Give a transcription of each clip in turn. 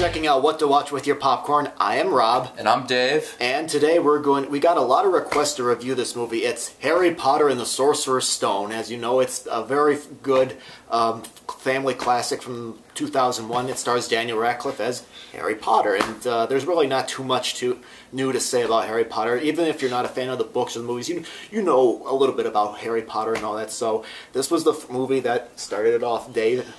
checking out What to Watch with Your Popcorn. I am Rob. And I'm Dave. And today we got a lot of requests to review this movie. It's Harry Potter and the Sorcerer's Stone. As you know, it's a very good family classic from 2001. It stars Daniel Radcliffe as Harry Potter. And there's really not too much new to say about Harry Potter. Even if you're not a fan of the books or the movies, you know a little bit about Harry Potter and all that. So this was the movie that started it off, Dave.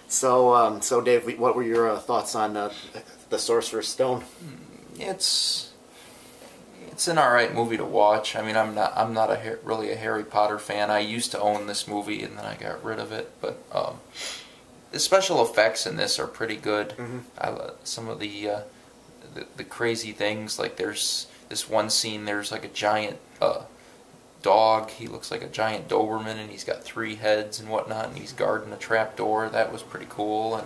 So Dave, what were your thoughts on the Sorcerer's Stone? It's an alright movie to watch. I mean, I'm not really a Harry Potter fan. I used to own this movie and then I got rid of it. But the special effects in this are pretty good. Mm-hmm. Some of the crazy things, like there's this one scene. There's like a giant dog. He looks like a giant Doberman, and he's got 3 heads and whatnot, and he's guarding a trap door. That was pretty cool.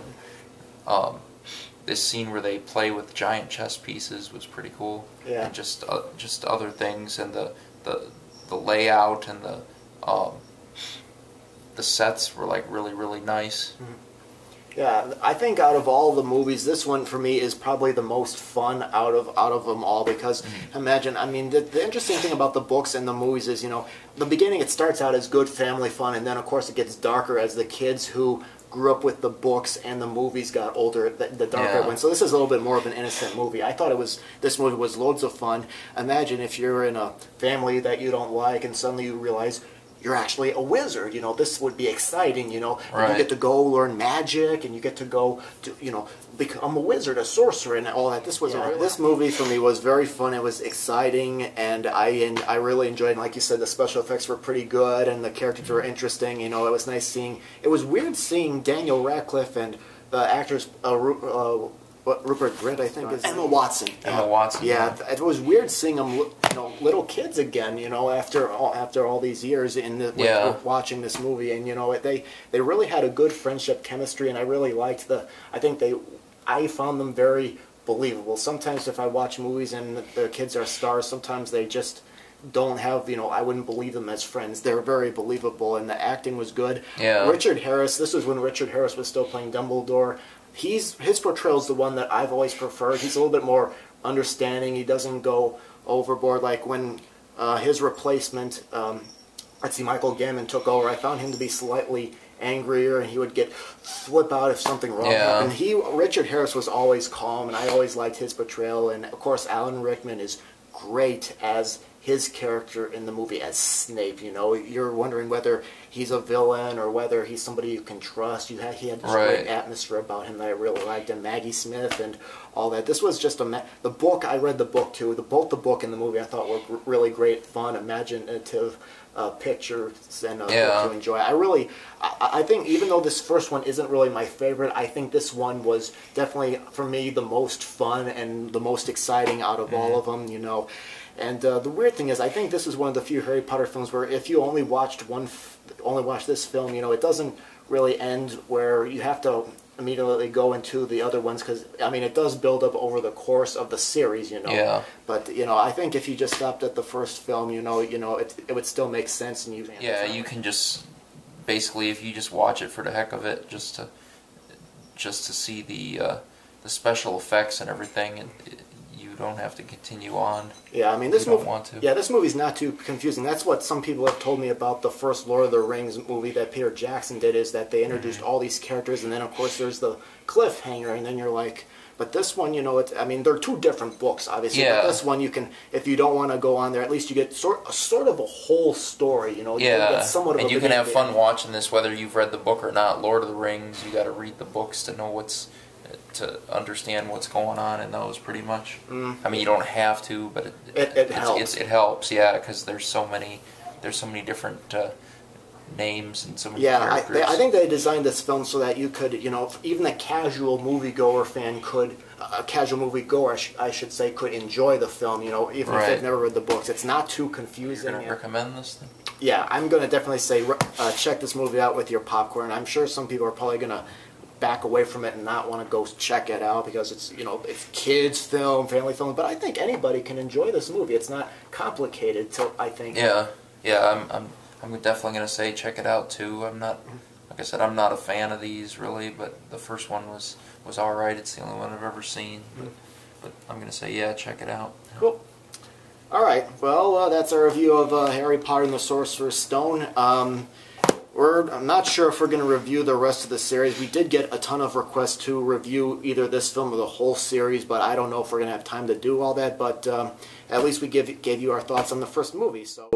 And this scene where they play with giant chess pieces was pretty cool. Yeah. And just other things, and the layout and the sets were like really nice. Mm-hmm. Yeah, I think out of all the movies, this one for me is probably the most fun out of them all, because imagine, I mean, the interesting thing about the books and the movies is, you know, the beginning it starts out as good family fun, and then of course it gets darker as the kids who grew up with the books and the movies got older, the darker it went. So this is a little bit more of an innocent movie. I thought this movie was loads of fun. Imagine if you're in a family that you don't like and suddenly you realize you're actually a wizard. You know, this would be exciting, you know. Right. You get to go learn magic, and you get to go to, you know, become a wizard, a sorcerer, and all that. This movie for me was very fun. It was exciting, and I really enjoyed it. Like you said, the special effects were pretty good, and the characters were interesting. You know, it was nice seeing. It was weird seeing Daniel Radcliffe and the actors Rupert Grint, I think, is Emma Watson. Emma Watson. Yeah, it was weird seeing them, you know, little kids again. You know, after all these years with watching this movie, and you know, they really had a good friendship chemistry, and I really liked I found them very believable. Sometimes if I watch movies and the kids are stars, sometimes they just don't have, you know, I wouldn't believe them as friends. They're very believable, and the acting was good. Yeah. Richard Harris. This was when Richard Harris was still playing Dumbledore. His portrayal is the one that I've always preferred. He's a little bit more understanding. He doesn't go overboard like when his replacement, Michael Gambon took over. I found him to be slightly angrier, and he would flip out if something wrong happened. Richard Harris was always calm, and I always liked his portrayal. And of course, Alan Rickman is great as his character in the movie as Snape. You know, you're wondering whether he's a villain or whether he's somebody you can trust. He had this great atmosphere about him that I really liked, and Maggie Smith and all that. This was just the book. I read the book too. Both the book and the movie I thought were really great, fun, imaginative pictures and book to enjoy. I think even though this first one isn't really my favorite, I think this one was definitely for me the most fun and the most exciting out of all of them. You know. And the weird thing is, I think this is one of the few Harry Potter films where if you only watched this film, you know, it doesn't really end where you have to immediately go into the other ones, because I mean it does build up over the course of the series, you know. Yeah. But you know, I think if you just stopped at the first film, you know, it would still make sense, and you can just basically, if you just watch it for the heck of it, just to see the special effects and everything, and you don't have to continue on. Yeah, I mean, this movie. Yeah, this movie's not too confusing. That's what some people have told me about the first Lord of the Rings movie that Peter Jackson did, is that they introduced all these characters, and then of course there's the cliffhanger, and then you're like, but this one, you know, I mean, they're two different books, obviously. Yeah. But this one, you can, if you don't want to go on there, at least you get sort of a whole story, you know. You get somewhat of and you can have fun watching this, whether you've read the book or not. Lord of the Rings, you got to read the books to know to understand what's going on in those, pretty much. I mean, you don't have to, but it helps. It helps, yeah, because there's so many different names and so many characters. I think they designed this film so that you could, you know, even a casual moviegoer I should say, could enjoy the film, you know, even if they've never read the books. It's not too confusing. You're going to recommend this thing? Yeah, I'm going to definitely say check this movie out with your popcorn. I'm sure some people are probably going to back away from it and not want to go check it out because it's, you know, it's kids film, family film, but I think anybody can enjoy this movie. It's not complicated, I think. Yeah, I'm definitely going to say check it out too. I'm Like I said, I'm not a fan of these really, but the first one was all right. It's the only one I've ever seen. But I'm going to say, yeah, check it out. Cool. All right. Well, that's our review of Harry Potter and the Sorcerer's Stone. I'm not sure if we're going to review the rest of the series. We did get a ton of requests to review either this film or the whole series, but I don't know if we're going to have time to do all that. But at least we gave you our thoughts on the first movie. So.